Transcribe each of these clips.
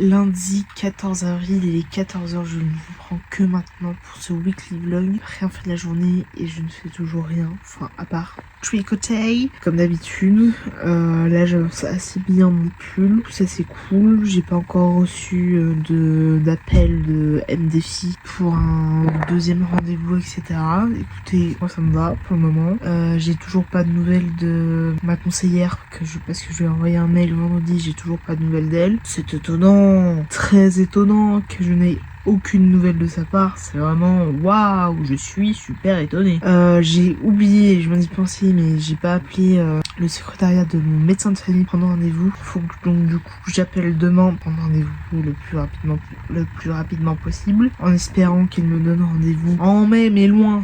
lundi 14 avril, il est 14h, je ne vous prends que maintenant pour ce weekly vlog. Rien fait de la journée et je ne fais toujours rien, enfin à part tricoter comme d'habitude. Là j'avance assez bien mon pull, ça c'est cool. J'ai pas encore reçu d'appel de MDFI pour un deuxième rendez-vous, etc. Écoutez, moi ça me va pour le moment. J'ai toujours pas de nouvelles de ma conseillère parce que je lui ai envoyé un mail vendredi, j'ai toujours pas de nouvelles d'elle. C'est étonnant, très étonnant que je n'ai aucune nouvelle de sa part. C'est vraiment waouh, je suis super étonnée. J'ai oublié, je m'en ai pensé, mais j'ai pas appelé le secrétariat de mon médecin de famille prendre rendez-vous. Faut que donc du coup j'appelle demain prendre rendez-vous le plus rapidement possible, en espérant qu'il me donne rendez-vous en mai, mais loin.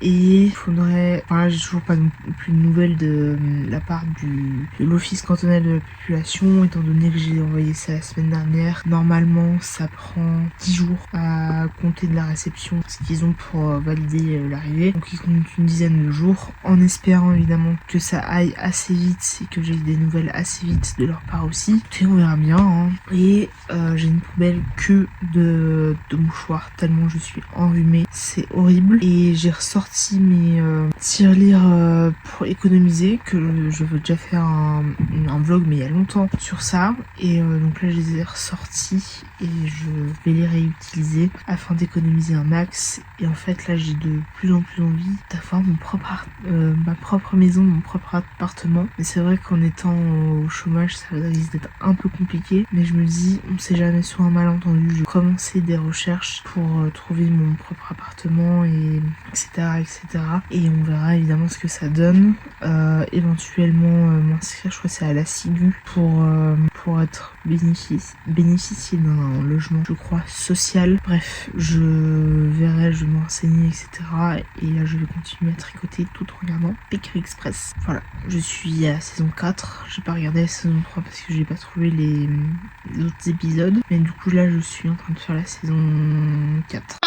Et il faudrait... Voilà, j'ai toujours pas non plus de nouvelles de la part de l'office cantonal de la population, étant donné que j'ai envoyé ça la semaine dernière. Normalement, ça prend 10 jours à compter de la réception, ce qu'ils ont pour valider l'arrivée. Donc ils comptent une dizaine de jours, en espérant évidemment que ça aille assez vite et que j'ai des nouvelles assez vite de leur part aussi. Et on verra bien, hein. Et j'ai une poubelle que de mouchoirs, tellement je suis enrhumée. C'est horrible. Et j'ai ressorti mes tirelires pour économiser, que je veux déjà faire un vlog mais il y a longtemps sur ça. Et donc là je les ai ressortis et je vais les réutiliser afin d'économiser un max. Et en fait là j'ai de plus en plus envie d'avoir ma propre maison, mon propre appartement. Mais c'est vrai qu'en étant au chômage ça risque d'être un peu compliqué. Mais je me dis, on sait jamais, sur un malentendu, je vais commencer des recherches pour trouver mon propre appartement, et etc. Et on verra évidemment ce que ça donne. Éventuellement m'inscrire, je crois que c'est à la SIGU, pour être bénéficier d'un logement, je crois, social. Bref, je verrai, je vais me renseigner, etc. Et là je vais continuer à tricoter tout en regardant Pékin Express. Voilà, je suis à la saison 4, j'ai pas regardé la saison 3 parce que j'ai pas trouvé les autres épisodes. Mais du coup là je suis en train de faire la saison 4.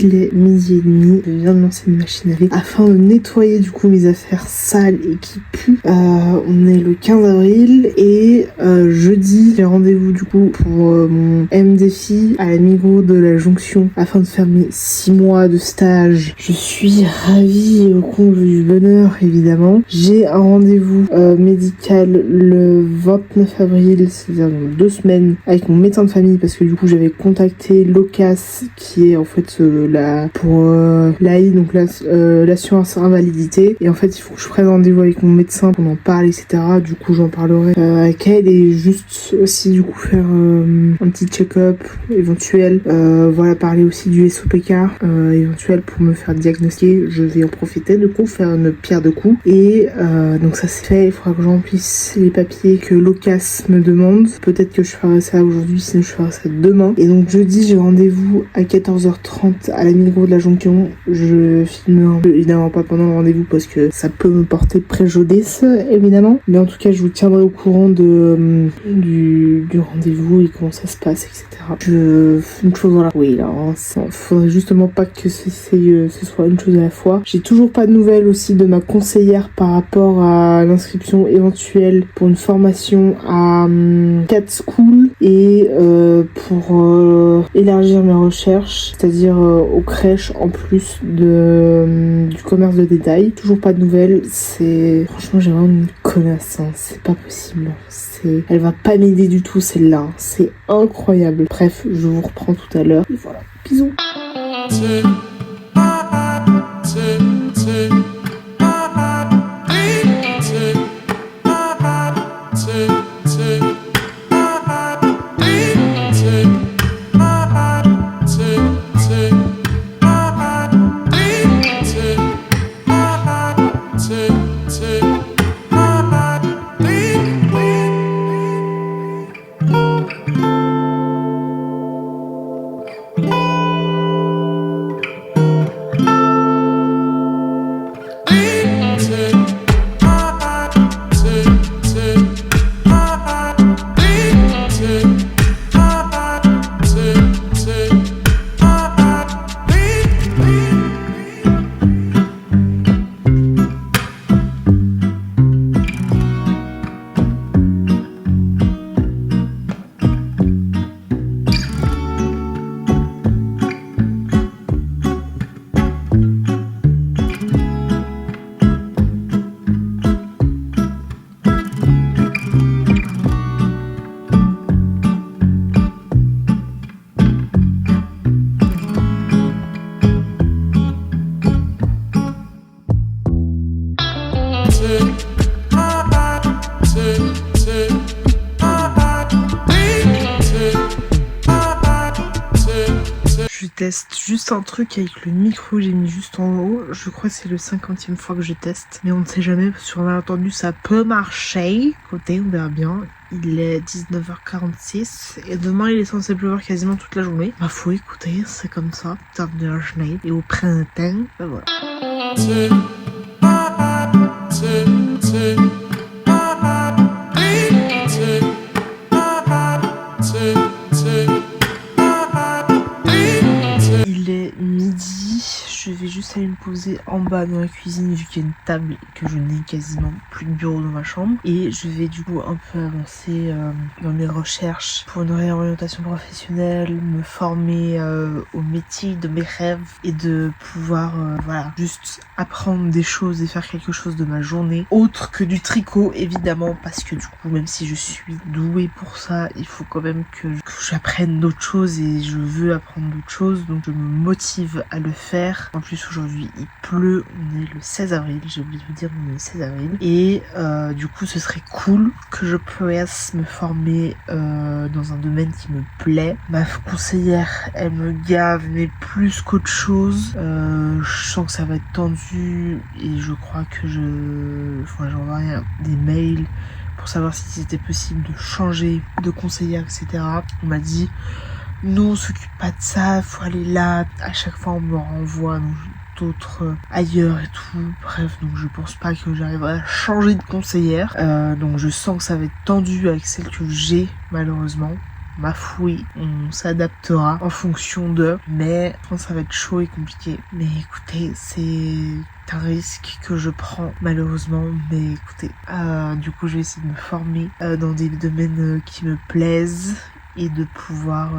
Il est 12h30, je viens de lancer une machine à laver afin de nettoyer du coup mes affaires sales et qui puent. On est le 15 avril et jeudi j'ai rendez-vous du coup pour mon MDFI à la Migros de la Jonction afin de faire mes 6 mois de stage. Je suis ravie et au comble du bonheur évidemment. J'ai un rendez-vous médical le 29 avril, c'est-à-dire dans 2 semaines, avec mon médecin de famille parce que du coup j'avais contacté l'OCAS qui est en fait pour l'AI, donc l'assurance invalidité, et en fait il faut que je prenne rendez-vous avec mon médecin pour en parler, etc. Du coup j'en parlerai avec elle, et juste aussi du coup faire un petit check-up éventuel, voilà, parler aussi du SOPK éventuel pour me faire diagnostiquer. Je vais en profiter de coup, faire une pierre de coups, et donc ça c'est fait. Il faudra que je remplisse les papiers que l'OCAS me demande. Peut-être que je ferai ça aujourd'hui, sinon je ferai ça demain. Et donc jeudi j'ai rendez-vous à 14h30 à la Migros de la Jonction. Je filme évidemment pas pendant le rendez-vous parce que ça peut me porter préjudice évidemment, mais en tout cas je vous tiendrai au courant du rendez-vous et comment ça se passe, etc. Une chose, voilà, oui, là faudrait justement pas que ce soit une chose à la fois. J'ai toujours pas de nouvelles aussi de ma conseillère par rapport à l'inscription éventuelle pour une formation à Cat School et pour élargir mes recherches, c'est-à-dire aux crèches en plus du commerce de détail. Toujours pas de nouvelles. Franchement, j'ai vraiment une connasse, hein. C'est pas possible. Elle va pas m'aider du tout, celle-là, hein. C'est incroyable. Bref, je vous reprends tout à l'heure. Et voilà, bisous. teste juste un truc avec le micro, j'ai mis juste en haut. Je crois que c'est le 50e fois que je teste. Mais on ne sait jamais, parce que bien entendu, ça peut marcher. Écoutez, on verra bien. Il est 19h46 et demain il est censé pleuvoir quasiment toute la journée. Ma foi, écoutez, c'est comme ça. Tard de la journée et au printemps, ben voilà. Il est midi, je vais juste aller me poser en bas dans la cuisine vu qu'il y a une table et que je n'ai quasiment plus de bureau dans ma chambre. Et je vais du coup un peu avancer dans mes recherches pour une réorientation professionnelle, me former au métier de mes rêves et de pouvoir voilà, juste apprendre des choses et faire quelque chose de ma journée. Autre que du tricot évidemment, parce que du coup même si je suis douée pour ça, il faut quand même que j'apprenne d'autres choses et je veux apprendre d'autres choses, donc je me motive à le faire. En plus aujourd'hui il pleut, on est le 16 avril, j'ai oublié de vous dire, on est le 16 avril et du coup ce serait cool que je puisse me former dans un domaine qui me plaît. Ma conseillère elle me gave mais plus qu'autre chose, je sens que ça va être tendu et je crois que j'envoie des mails pour savoir si c'était possible de changer de conseillère, etc. On m'a dit non, on s'occupe pas de ça, faut aller là. À chaque fois on me renvoie d'autres ailleurs et tout. Bref, donc je pense pas que j'arriverai à changer de conseillère. Donc je sens que ça va être tendu avec celle que j'ai malheureusement. Ma fouille, on s'adaptera en fonction de, mais je pense que ça va être chaud et compliqué. Mais écoutez, c'est un risque que je prends malheureusement, mais écoutez, du coup je vais essayer de me former dans des domaines qui me plaisent et de pouvoir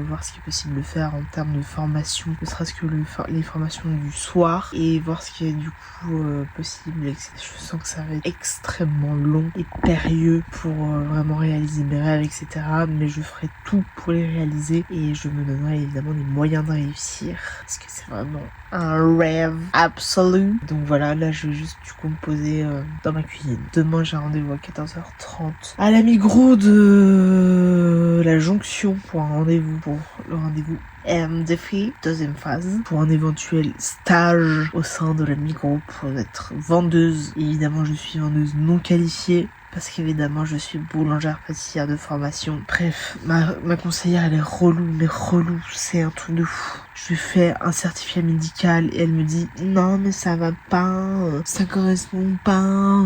voir ce qui est possible de faire en termes de formation, ne serait-ce que les formations du soir, et voir ce qui est du coup possible. Je sens que ça va être extrêmement long et périlleux pour vraiment réaliser mes rêves, etc. Mais je ferai tout pour les réaliser et je me donnerai évidemment les moyens de réussir, parce que c'est vraiment un rêve absolu. Donc voilà, là je vais juste du coup me poser dans ma cuisine. Demain j'ai rendez-vous à 14h30 à la Migros de la Jonction pour le rendez-vous MDFI, deuxième phase, pour un éventuel stage au sein de la Migros pour être vendeuse. Et évidemment je suis vendeuse non qualifiée, parce qu'évidemment je suis boulangère pâtissière de formation. Bref, ma conseillère elle est relou, mais relou, c'est un truc de fou. Je lui fais un certificat médical et elle me dit non mais ça va pas, ça correspond pas,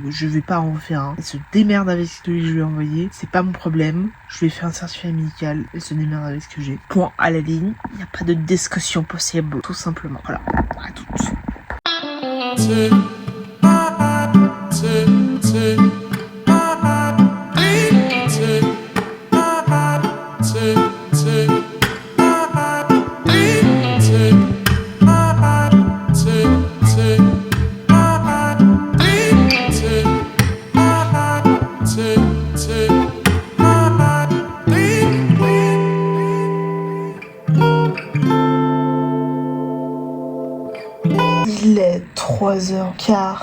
je vais pas en refaire un. Elle se démerde avec ce que je lui ai envoyé, c'est pas mon problème. Je lui ai fait un certificat médical, elle se démerde avec ce que j'ai. Point à la ligne, il n'y a pas de discussion possible, tout simplement. Voilà, à toutes. Il est 3h15,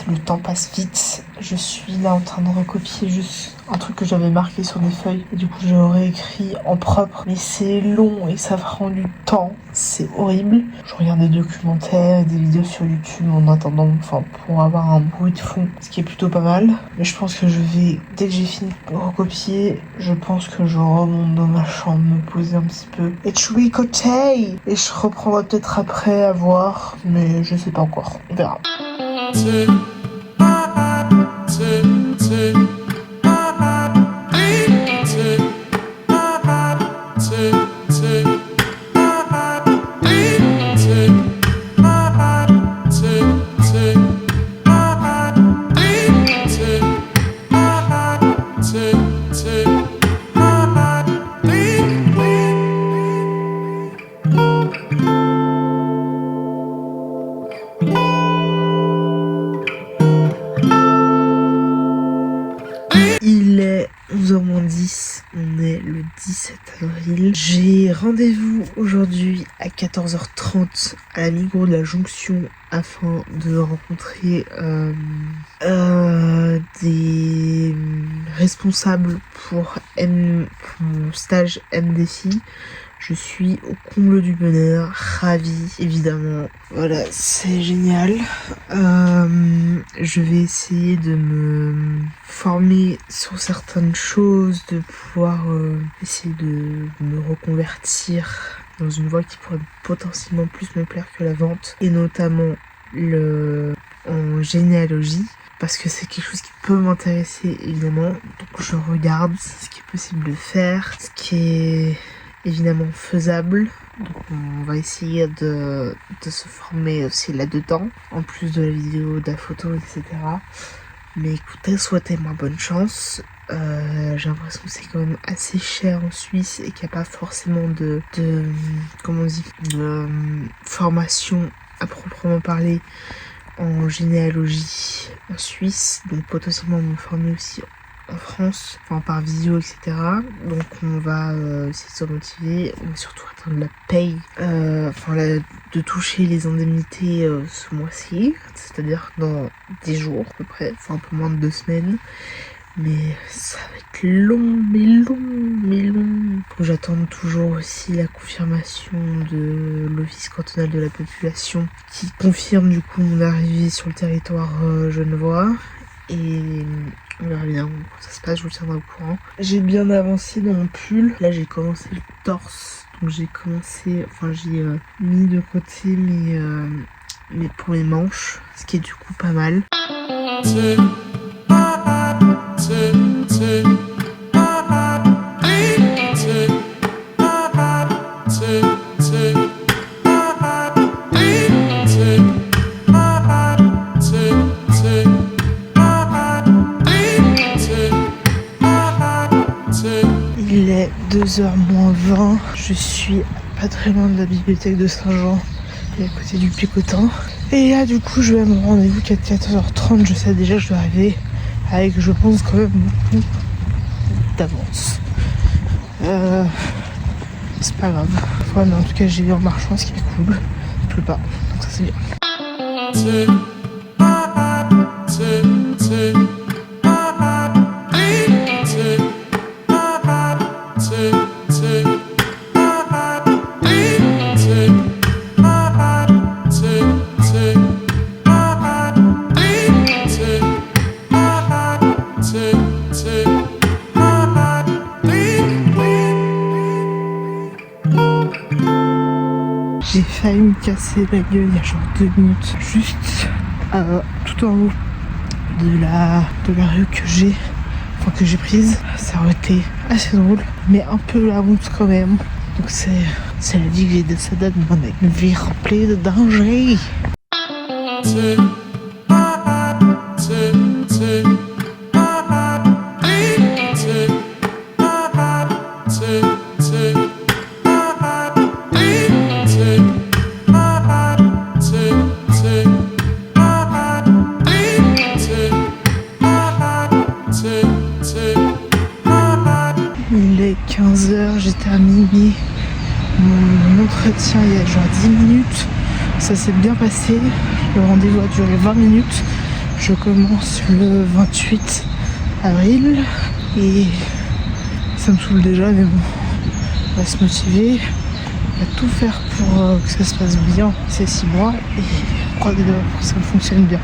le temps passe vite. Je suis là en train de recopier juste un truc que j'avais marqué sur des feuilles. Et du coup, j'ai réécrit en propre. Mais c'est long et ça prend du temps. C'est horrible. Je regarde des documentaires et des vidéos sur YouTube en attendant, pour avoir un bruit de fond, ce qui est plutôt pas mal. Mais je pense que dès que j'ai fini de recopier, je pense que je remonte dans ma chambre, me poser un petit peu et tricoter. Et je reprendrai peut-être après à voir, mais je sais pas encore. On verra. Il est 11h-10, on est le 17 avril. J'ai rendez-vous aujourd'hui à 14h30 à la Migros de la Jonction afin de rencontrer des responsables pour mon stage MDFI. Je suis au comble du bonheur, ravie évidemment. Voilà, c'est génial. Je vais essayer de me former sur certaines choses, de pouvoir essayer de me reconvertir dans une voie qui pourrait potentiellement plus me plaire que la vente, et notamment en généalogie, parce que c'est quelque chose qui peut m'intéresser évidemment. Donc je regarde ce qui est possible de faire, ce qui est évidemment faisable. Donc on va essayer de se former aussi là-dedans, en plus de la vidéo, de la photo, etc. Mais écoutez, souhaitez-moi bonne chance. J'ai l'impression que c'est quand même assez cher en Suisse et qu'il n'y a pas forcément de formation à proprement parler en généalogie en Suisse. Donc potentiellement me former aussi en France, enfin par visio, etc. Donc on va essayer de se motiver, on va surtout attendre la paye, de toucher les indemnités ce mois-ci, c'est-à-dire dans 10 jours à peu près, enfin un peu moins de 2 semaines. Mais ça va être long, mais long. J'attends toujours aussi la confirmation de l'Office cantonal de la population qui confirme du coup mon arrivée sur le territoire genevois. Et on verra bien comment ça se passe, je vous tiendrai au courant. J'ai bien avancé dans mon pull. Là j'ai commencé le torse. Donc j'ai mis de côté pour mes manches, ce qui est du coup pas mal. Il est 2h moins 20. Je suis pas très loin de la bibliothèque de Saint-Jean et à côté du Picotin. Et là du coup je vais à mon rendez-vous qu'à 14h30. Je sais déjà que je dois arriver avec, je pense, quand même beaucoup d'avance. C'est pas grave. Ouais, mais en tout cas j'y vais en marchant, ce qui est cool. Il pleut pas, donc ça c'est bien. J'ai failli me casser la gueule il y a genre 2 minutes, juste tout en haut de la rue que j'ai prise. Ça aurait été assez drôle, mais un peu la honte quand même. Donc c'est la vie que j'ai décidé de mener, une vie remplie de dangers. Il est 15h, j'ai terminé mon entretien il y a genre 10 minutes. Ça s'est bien passé. Le rendez-vous a duré 20 minutes. Je commence le 28 avril et ça me saoule déjà, mais bon, on va se motiver, on va tout faire pour que ça se passe bien ces 6 mois et on croise les doigts pour que ça fonctionne bien.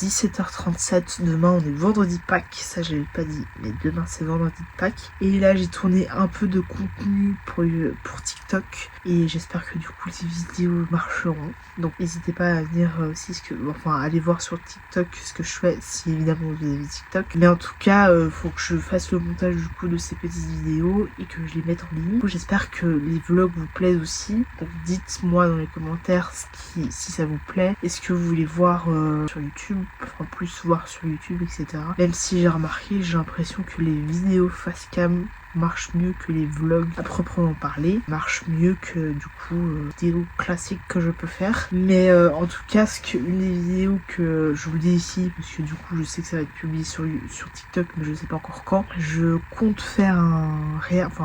17h37. Demain on est vendredi Pâques, ça j'avais pas dit, mais demain c'est vendredi de Pâques. Et là j'ai tourné un peu de contenu pour TikTok et j'espère que du coup les vidéos marcheront. Donc n'hésitez pas à venir aussi aller voir sur TikTok ce que je fais, si évidemment vous avez TikTok. Mais en tout cas faut que je fasse le montage du coup de ces petites vidéos et que je les mette en ligne. J'espère que les vlogs vous plaisent aussi. Donc dites-moi dans les commentaires si ça vous plaît. Est-ce que vous voulez voir sur YouTube, enfin plus voir sur YouTube, etc. Même si j'ai remarqué, j'ai l'impression que les vidéos face cam marche mieux que les vlogs à proprement parler, marche mieux que du coup vidéos classiques que je peux faire. Mais en tout cas, une des vidéos que je vous dis ici, parce que du coup je sais que ça va être publié sur TikTok, mais je sais pas encore quand, je compte faire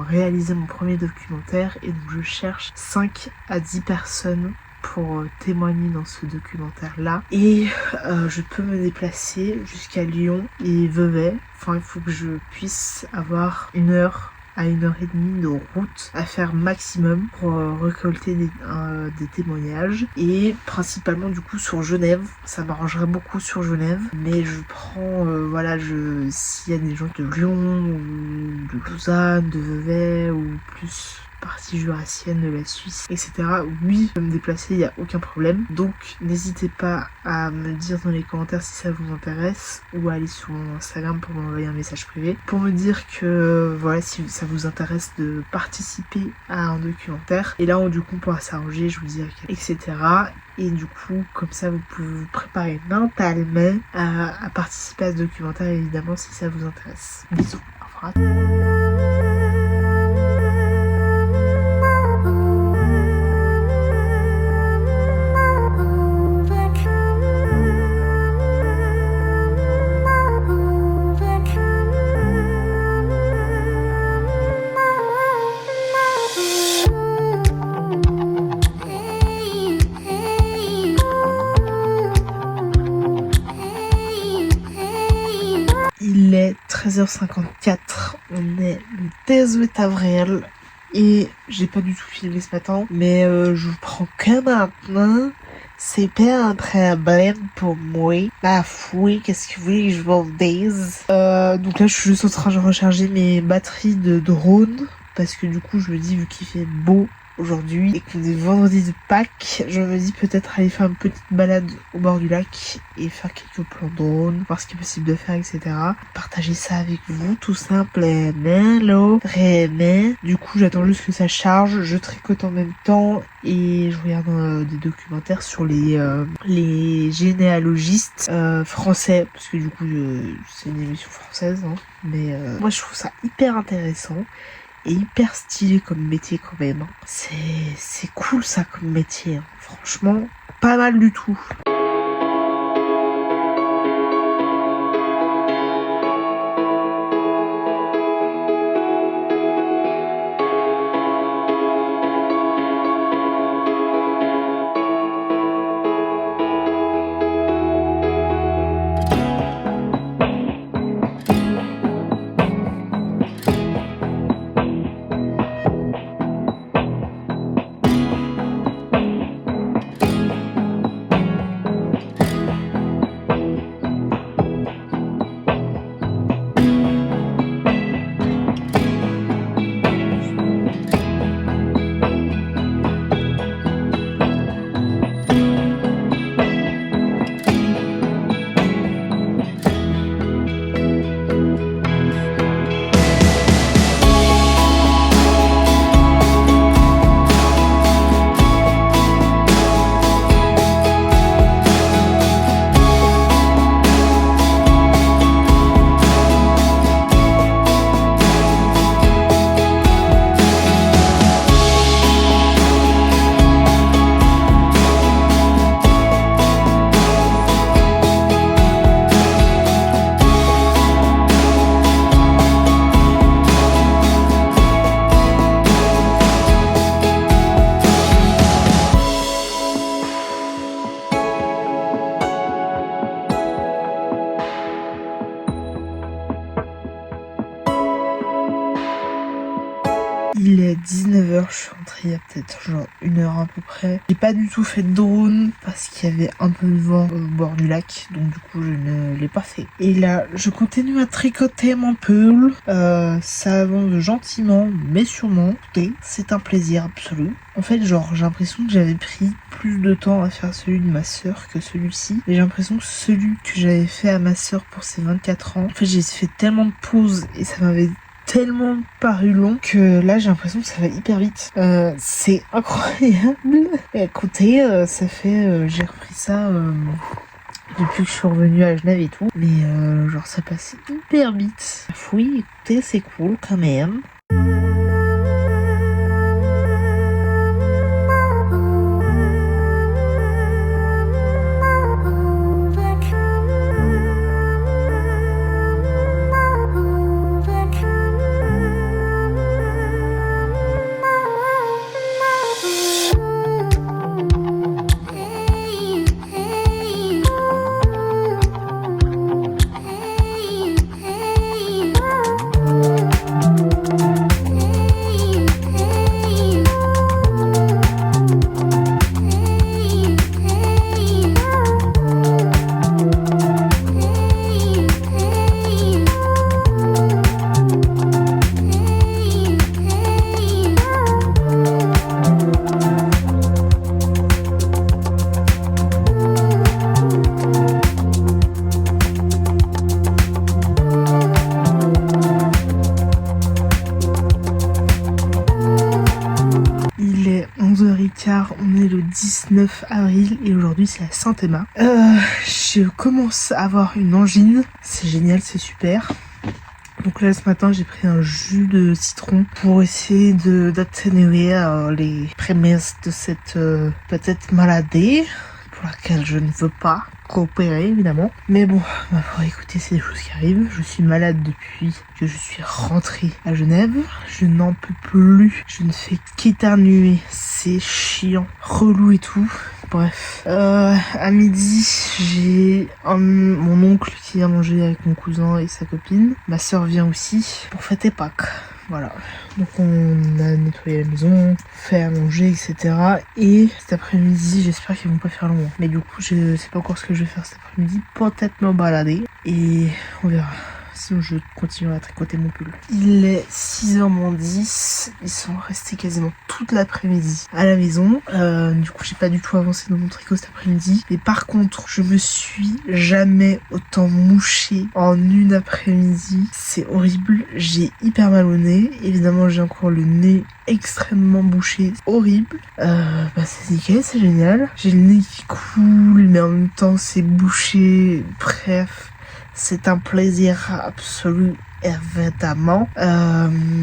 réaliser mon premier documentaire et donc je cherche 5 à 10 personnes pour témoigner dans ce documentaire là et je peux me déplacer jusqu'à Lyon et Vevey. Enfin il faut que je puisse avoir 1h à 1h30 de route à faire maximum pour récolter des témoignages et principalement du coup sur Genève. Ça m'arrangerait beaucoup sur Genève, mais je prends s'il y a des gens de Lyon ou de Lausanne, de Vevey ou plus partie jurassienne de la Suisse, etc. Oui, je peux me déplacer, il n'y a aucun problème. Donc n'hésitez pas à me dire dans les commentaires si ça vous intéresse ou à aller sur mon Instagram pour m'envoyer un message privé pour me dire que voilà, si ça vous intéresse de participer à un documentaire. Et là du coup on pourra s'arranger, je vous dirai, etc. Et du coup, comme ça, vous pouvez vous préparer mentalement à participer à ce documentaire, évidemment, si ça vous intéresse. Bisous, au revoir. Il est 13h54, on est le 18 avril et j'ai pas du tout filmé ce matin, mais je vous prends que maintenant. C'est pas un problème pour moi. Bah fouille, qu'est-ce que vous voulez que je vous dise? Donc là je suis juste en train de recharger mes batteries de drone parce que du coup je me dis, vu qu'il fait beau aujourd'hui et qu'on est vendredi de Pâques, je me dis peut-être aller faire une petite balade au bord du lac et faire quelques plans drone, voir ce qui est possible de faire, etc. Partager ça avec vous tout simplement, vraiment. Du coup j'attends juste que ça charge, je tricote en même temps et je regarde des documentaires sur les généalogistes français, parce que du coup c'est une émission française, hein. Mais moi je trouve ça hyper intéressant et hyper stylé comme métier quand même. C'est cool ça comme métier, hein. Franchement, pas mal du tout. il y a peut-être genre 1 heure à peu près. J'ai pas du tout fait de drone parce qu'il y avait un peu de vent au bord du lac, donc du coup je ne l'ai pas fait. Et là, je continue à tricoter mon pull. Ça avance gentiment, mais sûrement. Et c'est un plaisir absolu. En fait, genre, j'ai l'impression que j'avais pris plus de temps à faire celui de ma sœur que celui-ci. Et j'ai l'impression que celui que j'avais fait à ma sœur pour ses 24 ans, en fait, j'ai fait tellement de pauses et ça m'avait tellement paru long que là j'ai l'impression que ça va hyper vite. C'est incroyable. Et écoutez, ça fait j'ai repris ça depuis que je suis revenue à Genève et tout, mais genre ça passe hyper vite. Oui, écoutez, c'est cool quand même. On est le 19 avril et aujourd'hui c'est la Saint-Emma. Je commence à avoir une angine, c'est génial, c'est super. Donc là ce matin j'ai pris un jus de citron pour essayer d'atténuer les prémices de cette peut-être maladie pour laquelle je ne veux pas coopérer évidemment. Mais bon, écoutez, c'est des choses qui arrivent. Je suis malade depuis que je suis rentrée à Genève. Je n'en peux plus. Je ne fais qu'éternuer. C'est chiant, relou et tout. Bref, à midi, j'ai mon oncle qui vient manger avec mon cousin et sa copine. Ma soeur vient aussi pour fêter Pâques. Voilà, donc on a nettoyé la maison, fait à manger, etc. Et cet après-midi, j'espère qu'ils vont pas faire loin. Mais du coup, je sais pas encore ce que je vais faire cet après-midi. Peut-être me balader et on verra. Sinon, je continuerai à tricoter mon pull. Il est 6h moins 10. Ils sont restés quasiment toute l'après-midi à la maison. Du coup, j'ai pas du tout avancé dans mon tricot cet après-midi. Mais par contre, je me suis jamais autant mouchée en une après-midi. C'est horrible. J'ai hyper mal au nez. Évidemment, j'ai encore le nez extrêmement bouché. Horrible. C'est nickel, c'est génial. J'ai le nez qui coule, mais en même temps, c'est bouché. Bref. C'est un plaisir absolu, évidemment.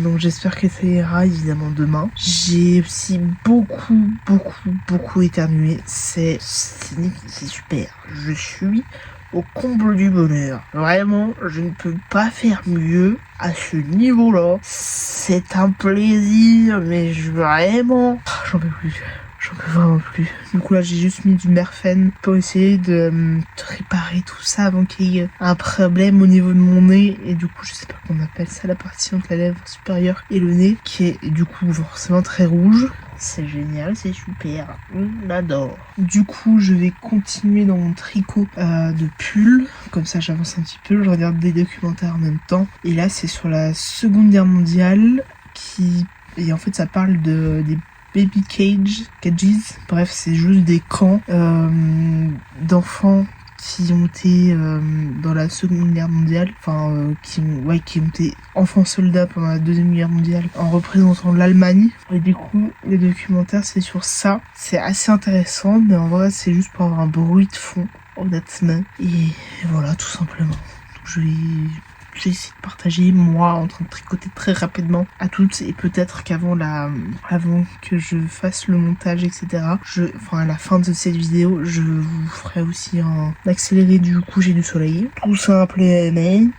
Donc j'espère que ça ira évidemment demain. J'ai aussi beaucoup éternué. C'est super. Je suis au comble du bonheur. Vraiment, je ne peux pas faire mieux à ce niveau-là. C'est un plaisir, mais vraiment, j'en peux plus. J'en peux vraiment plus. Du coup là j'ai juste mis du Merfen pour essayer de réparer tout ça avant qu'il y ait un problème au niveau de mon nez. Et du coup je sais pas comment on appelle ça, la partie entre la lèvre supérieure et le nez qui est du coup forcément très rouge. C'est génial, c'est super, on adore. Du coup je vais continuer dans mon tricot de pull. Comme ça j'avance un petit peu, je regarde des documentaires en même temps. Et là c'est sur la Seconde Guerre mondiale et en fait ça parle des baby cages, bref c'est juste des camps d'enfants qui ont été dans la Seconde Guerre mondiale, qui ont été enfants soldats pendant la Deuxième Guerre mondiale en représentant l'Allemagne. Et du coup le documentaire c'est sur ça, c'est assez intéressant, mais en vrai c'est juste pour avoir un bruit de fond honnêtement. Et voilà, tout simplement. Donc j'ai essayé de partager moi en train de tricoter très rapidement à toutes, et peut-être qu'avant que je fasse le montage etc, à la fin de cette vidéo je vous ferai aussi un accéléré du coucher du soleil, tout simplement.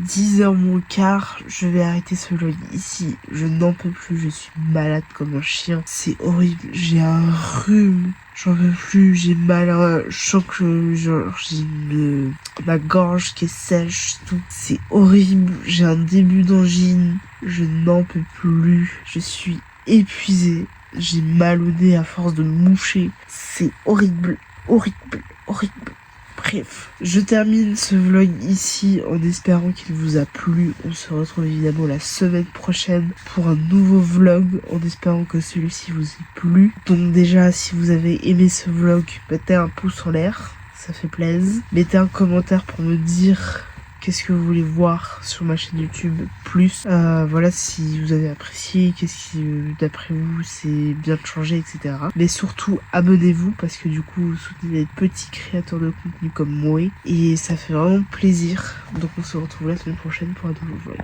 10h moins quart, je vais arrêter ce vlog ici. Je n'en peux plus, je suis malade comme un chien. C'est horrible, j'ai un rhume. J'en peux plus, j'ai mal, je sens que genre ma gorge qui est sèche, tout. C'est horrible, j'ai un début d'angine, je n'en peux plus, je suis épuisée, j'ai mal au nez à force de moucher. C'est horrible, horrible, horrible. Bref, je termine ce vlog ici en espérant qu'il vous a plu. On se retrouve évidemment la semaine prochaine pour un nouveau vlog en espérant que celui-ci vous ait plu. Donc déjà, si vous avez aimé ce vlog, mettez un pouce en l'air, ça fait plaisir. Mettez un commentaire pour me dire qu'est-ce que vous voulez voir sur ma chaîne YouTube plus. Voilà, si vous avez apprécié, qu'est-ce qui d'après vous c'est bien de changer, etc. Mais surtout abonnez-vous parce que du coup vous soutenez des petits créateurs de contenu comme moi et ça fait vraiment plaisir. Donc on se retrouve la semaine prochaine pour un nouveau vlog.